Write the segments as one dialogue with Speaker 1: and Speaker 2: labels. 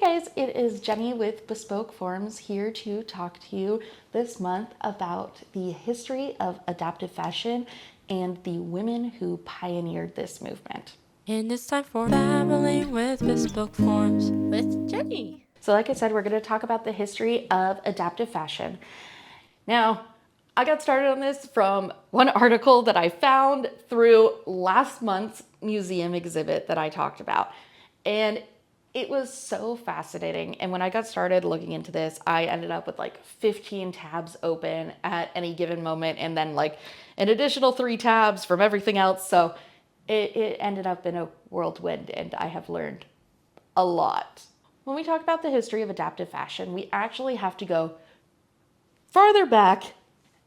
Speaker 1: Hi guys, it is Jenny with BespokeForms here to talk to you this month about the history of adaptive fashion and the women who pioneered this movement.
Speaker 2: And it's time for Babbling with BespokeForms with Jenny.
Speaker 1: So like I said, we're going to talk about the history of adaptive fashion. Now, I got started on this from one article that I found through last month's museum exhibit that I talked about. And it was so fascinating. And when I got started looking into this, I ended up with like 15 tabs open at any given moment, and then like an additional 3 tabs from everything else. So it ended up in a whirlwind, and I have learned a lot. When we talk about the history of adaptive fashion, we actually have to go farther back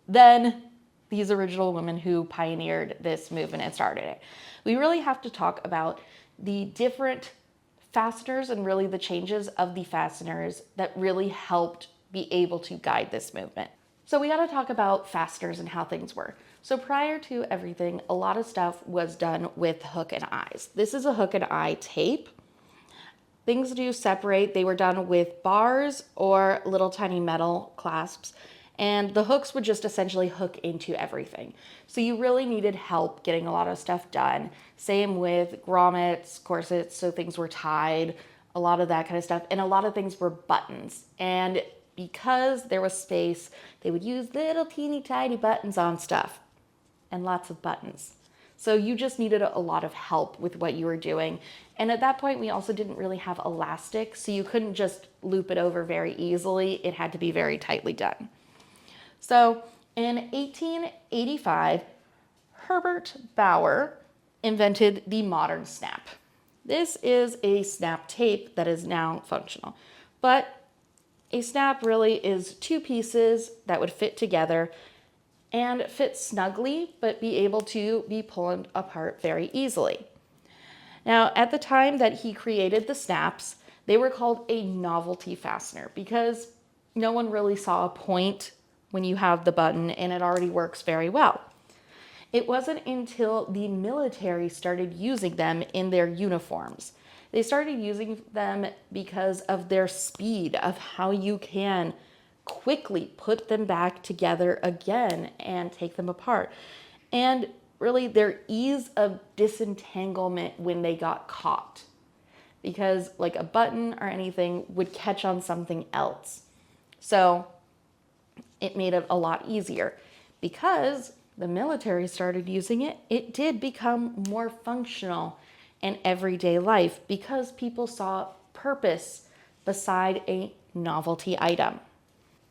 Speaker 1: than these original women who pioneered this movement and started it. We really have to talk about the different fasteners and really the changes of the fasteners that really helped be able to guide this movement. So we got to talk about fasteners and how things were. So prior to everything, a lot of stuff was done with hook and eyes. This is a hook and eye tape. Things do separate. They were done with bars or little tiny metal clasps, and the hooks would just essentially hook into everything. So you really needed help getting a lot of stuff done. Same with grommets, corsets, so things were tied, a lot of that kind of stuff. And a lot of things were buttons. And because there was space, they would use little teeny tiny buttons on stuff and lots of buttons. So you just needed a lot of help with what you were doing. And at that point, we also didn't really have elastic, so you couldn't just loop it over very easily. It had to be very tightly done. So in 1885, Herbert Bauer invented the modern snap. This is a snap tape that is now functional, but a snap really is 2 pieces that would fit together and fit snugly, but be able to be pulled apart very easily. Now, at the time that he created the snaps, they were called a novelty fastener because no one really saw a point when you have the button and it already works very well. It wasn't until the military started using them in their uniforms. They started using them because of their speed, of how you can quickly put them back together again and take them apart. And really their ease of disentanglement when they got caught. Because like a button or anything would catch on something else. So it made it a lot easier. Because the military started using it, it did become more functional in everyday life because people saw purpose beside a novelty item.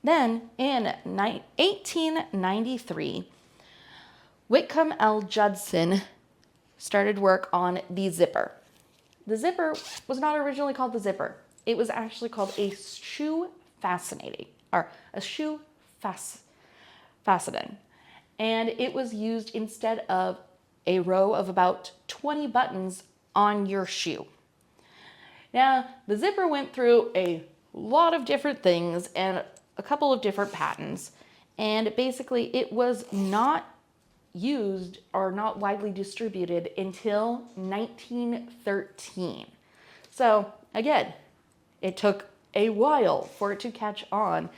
Speaker 1: Then in 1893, Whitcomb L. Judson started work on the zipper. The zipper was not originally called the zipper. It was actually called a shoe fastening, or a shoe fastening. And it was used instead of a row of about 20 buttons on your shoe. Now, the zipper went through a lot of different things and a couple of different patents. And basically, it was not used or not widely distributed until 1913. So again, it took a while for it to catch on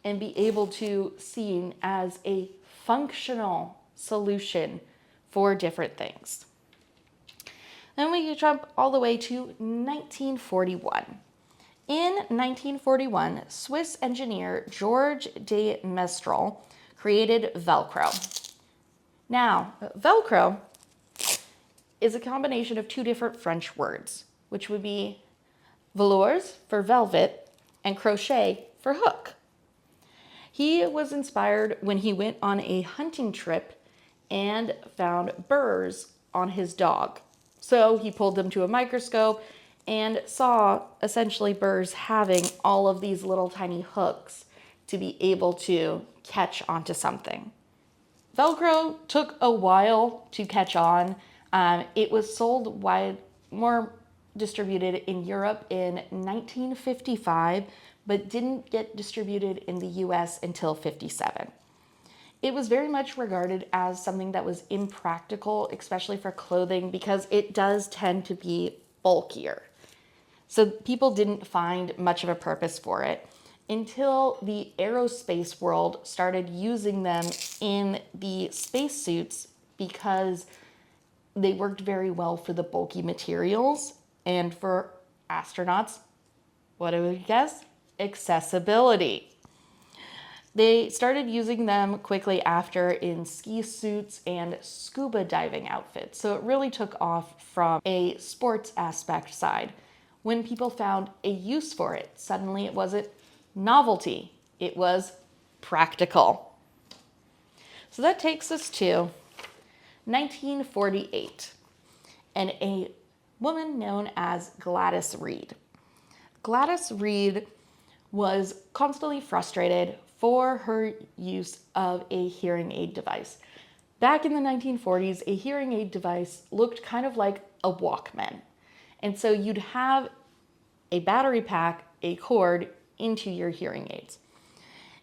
Speaker 1: and be able to seen as a functional solution for different things. Then we jump all the way to 1941. In 1941, Swiss engineer George de Mestral created Velcro. Now, Velcro is a combination of 2 different French words, which would be velours for velvet and crochet for hook. He was inspired when he went on a hunting trip and found burrs on his dog. So he pulled them to a microscope and saw essentially burrs having all of these little tiny hooks to be able to catch onto something. Velcro took a while to catch on. It was sold more distributed in Europe in 1955, but didn't get distributed in the US until 57. It was very much regarded as something that was impractical, especially for clothing, because it does tend to be bulkier. So people didn't find much of a purpose for it until the aerospace world started using them in the spacesuits because they worked very well for the bulky materials and for astronauts. What do we guess? Accessibility. They started using them quickly after in ski suits and scuba diving outfits. So it really took off from a sports aspect side. When people found a use for it, suddenly it wasn't novelty, it was practical. So that takes us to 1948 and a woman known as Gladys Reed. Gladys Reed was constantly frustrated for her use of a hearing aid device. Back in the 1940s, a hearing aid device looked kind of like a Walkman. And so you'd have a battery pack, a cord into your hearing aids.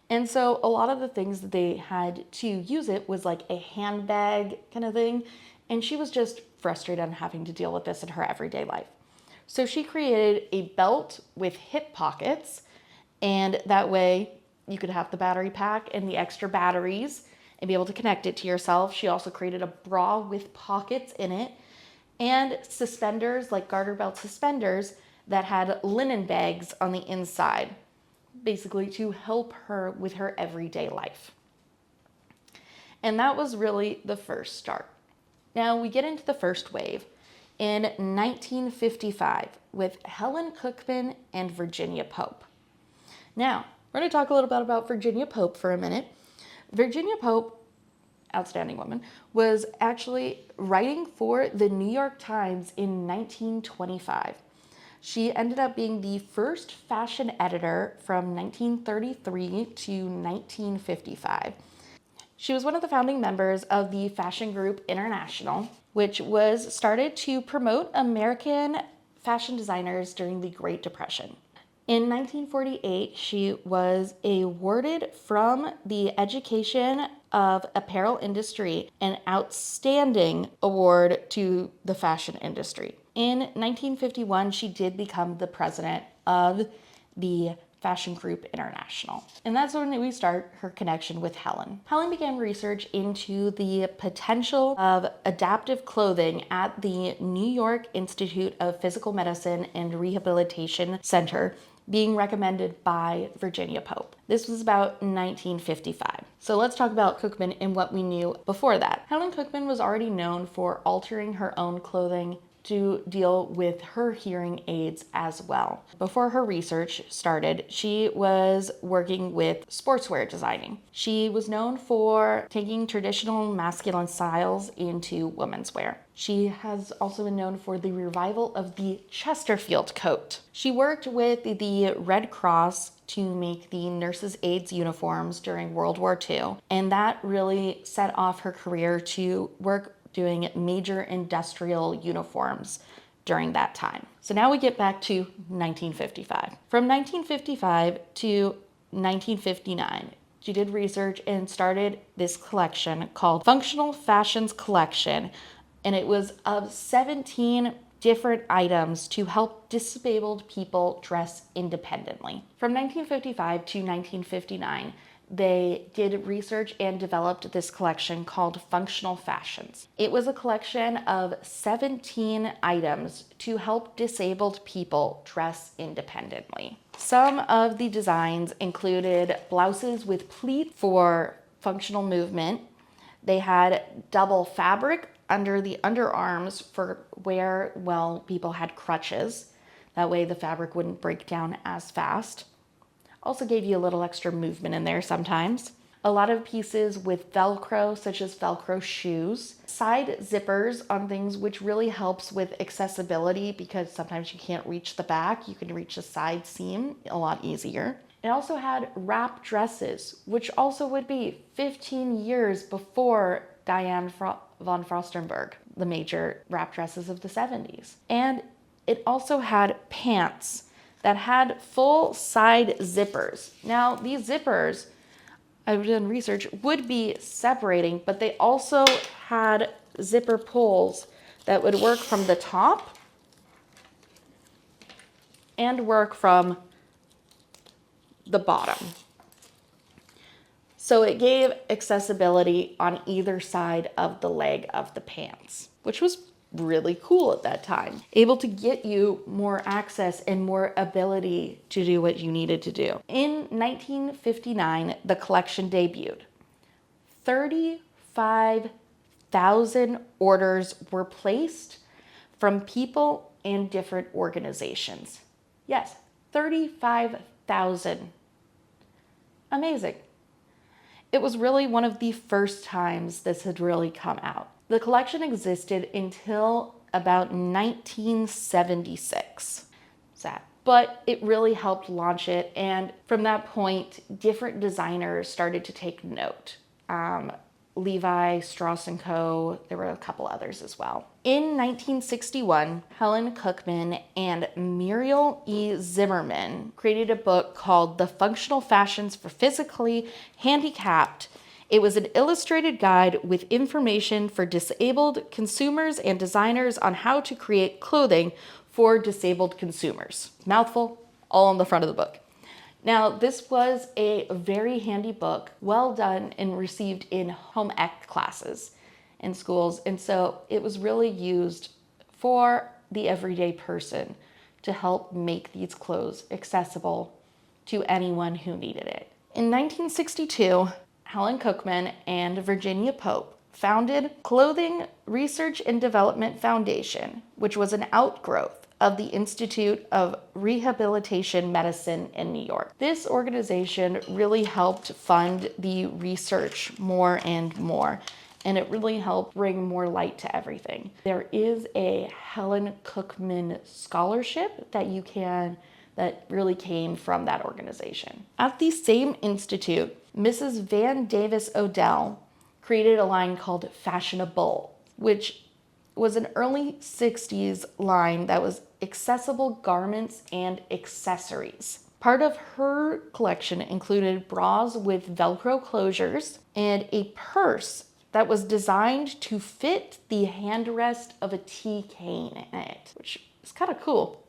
Speaker 1: And so a lot of the things that they had to use it was like a handbag kind of thing. And she was just frustrated on having to deal with this in her everyday life. So she created a belt with hip pockets, and that way you could have the battery pack and the extra batteries and be able to connect it to yourself. She also created a bra with pockets in it and suspenders, like garter belt suspenders, that had linen bags on the inside, basically to help her with her everyday life. And that was really the first start. Now we get into the first wave in 1955 with Helen Cookman and Virginia Pope. Now, we're going to talk a little bit about Virginia Pope for a minute. Virginia Pope, outstanding woman, was actually writing for the New York Times in 1925. She ended up being the first fashion editor from 1933 to 1955. She was one of the founding members of the Fashion Group International, which was started to promote American fashion designers during the Great Depression. In 1948, she was awarded from the Education of Apparel Industry an outstanding award to the fashion industry. In 1951, she did become the president of the Fashion Group International. And that's when we start her connection with Helen. Helen began research into the potential of adaptive clothing at the New York Institute of Physical Medicine and Rehabilitation Center, being recommended by Virginia Pope. This was about 1955. So let's talk about Cookman and what we knew before that. Helen Cookman was already known for altering her own clothing to deal with her hearing aids as well. Before her research started, she was working with sportswear designing. She was known for taking traditional masculine styles into women's wear. She has also been known for the revival of the Chesterfield coat. She worked with the Red Cross to make the nurses' aides uniforms during World War II, and that really set off her career to work doing major industrial uniforms during that time. So now we get back to 1955. From 1955 to 1959, she did research and started this collection called Functional Fashions Collection, and it was of 17 different items to help disabled people dress independently. From 1955 to 1959, they did research and developed this collection called Functional Fashions. It was a collection of 17 items to help disabled people dress independently. Some of the designs included blouses with pleats for functional movement. They had double fabric under the underarms for where, well, people had crutches. That way the fabric wouldn't break down as fast. Also gave you a little extra movement in there sometimes. A lot of pieces with Velcro, such as Velcro shoes. Side zippers on things, which really helps with accessibility because sometimes you can't reach the back. You can reach the side seam a lot easier. It also had wrap dresses, which also would be 15 years before Diane von Furstenberg, the major wrap dresses of the 70s. And it also had pants that had full side zippers. Now, these zippers, I've done research, would be separating, but they also had zipper pulls that would work from the top and work from the bottom. So it gave accessibility on either side of the leg of the pants, which was really cool at that time. Able to get you more access and more ability to do what you needed to do. In 1959, the collection debuted. 35,000 orders were placed from people and different organizations. Yes, 35,000. Amazing. It was really one of the first times this had really come out. The collection existed until about 1976. Sad. But it really helped launch it, and from that point, different designers started to take note. Levi, Strauss & Co., there were a couple others as well. In 1961, Helen Cookman and Muriel E. Zimmerman created a book called The Functional Fashions for Physically Handicapped. It was an illustrated guide with information for disabled consumers and designers on how to create clothing for disabled consumers. Mouthful, all on the front of the book. Now, this was a very handy book, well done and received in home ec classes in schools. And so it was really used for the everyday person to help make these clothes accessible to anyone who needed it. In 1962, Helen Cookman and Virginia Pope founded Clothing Research and Development Foundation, which was an outgrowth of the Institute of Rehabilitation Medicine in New York. This organization really helped fund the research more and more, and it really helped bring more light to everything. There is a Helen Cookman scholarship that really came from that organization. At the same institute, Mrs. Van Davis Odell created a line called Fashionable, which was an early 60s line that was accessible garments and accessories. Part of her collection included bras with Velcro closures and a purse that was designed to fit the handrest of a tea cane in it, which is kind of cool.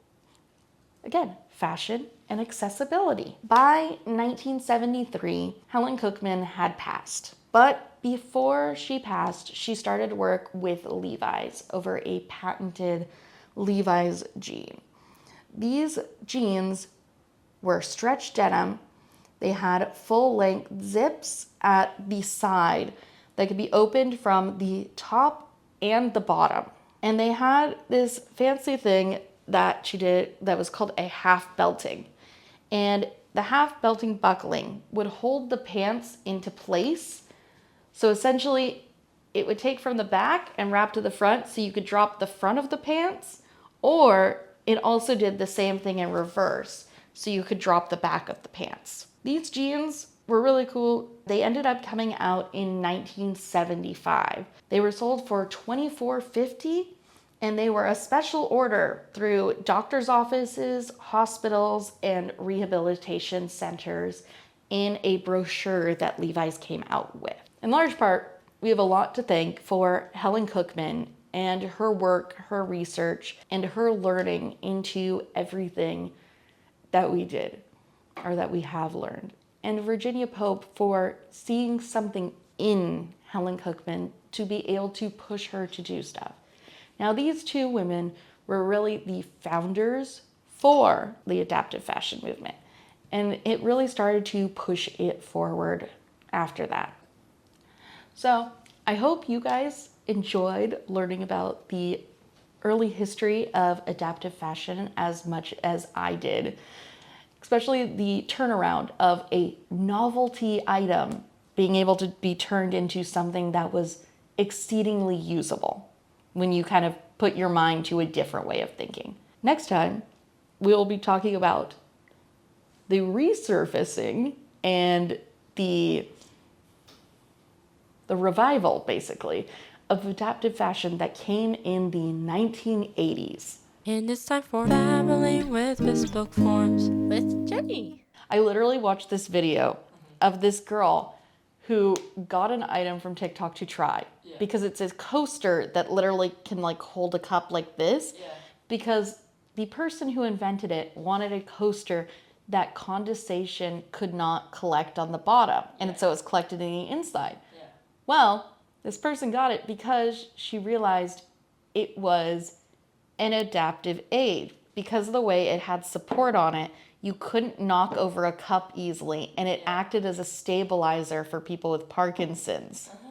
Speaker 1: Again, fashion and accessibility. By 1973, Helen Cookman had passed. But before she passed, she started work with Levi's over a patented Levi's jean. These jeans were stretch denim. They had full-length zips at the side that could be opened from the top and the bottom. And they had this fancy thing that she did that was called a half belting. And the half belting buckling would hold the pants into place. So essentially, it would take from the back and wrap to the front so you could drop the front of the pants, or it also did the same thing in reverse so you could drop the back of the pants. These jeans were really cool. They ended up coming out in 1975. They were sold for $24.50, and they were a special order through doctor's offices, hospitals, and rehabilitation centers in a brochure that Levi's came out with. In large part, we have a lot to thank for Helen Cookman and her work, her research, and her learning into everything that we did, or that we have learned. And Virginia Pope for seeing something in Helen Cookman to be able to push her to do stuff. Now, these two women were really the founders for the adaptive fashion movement, and it really started to push it forward after that. So I hope you guys enjoyed learning about the early history of adaptive fashion as much as I did, especially the turnaround of a novelty item being able to be turned into something that was exceedingly usable when you kind of put your mind to a different way of thinking. Next time, we'll be talking about the resurfacing and the revival, basically, of adaptive fashion that came in the 1980s.
Speaker 2: And it's time for Babbling with Bespoke Forms with Jenny.
Speaker 1: I literally watched this video of this girl who got an item from TikTok to try because it's a coaster that literally can like hold a cup like this because The person who invented it wanted a coaster that condensation could not collect on the bottom, and so it's collected in the inside.
Speaker 3: Yeah.
Speaker 1: Well, this person got it because she realized it was an adaptive aid. Because of the way it had support on it, you couldn't knock over a cup easily, and it acted as a stabilizer for people with Parkinson's.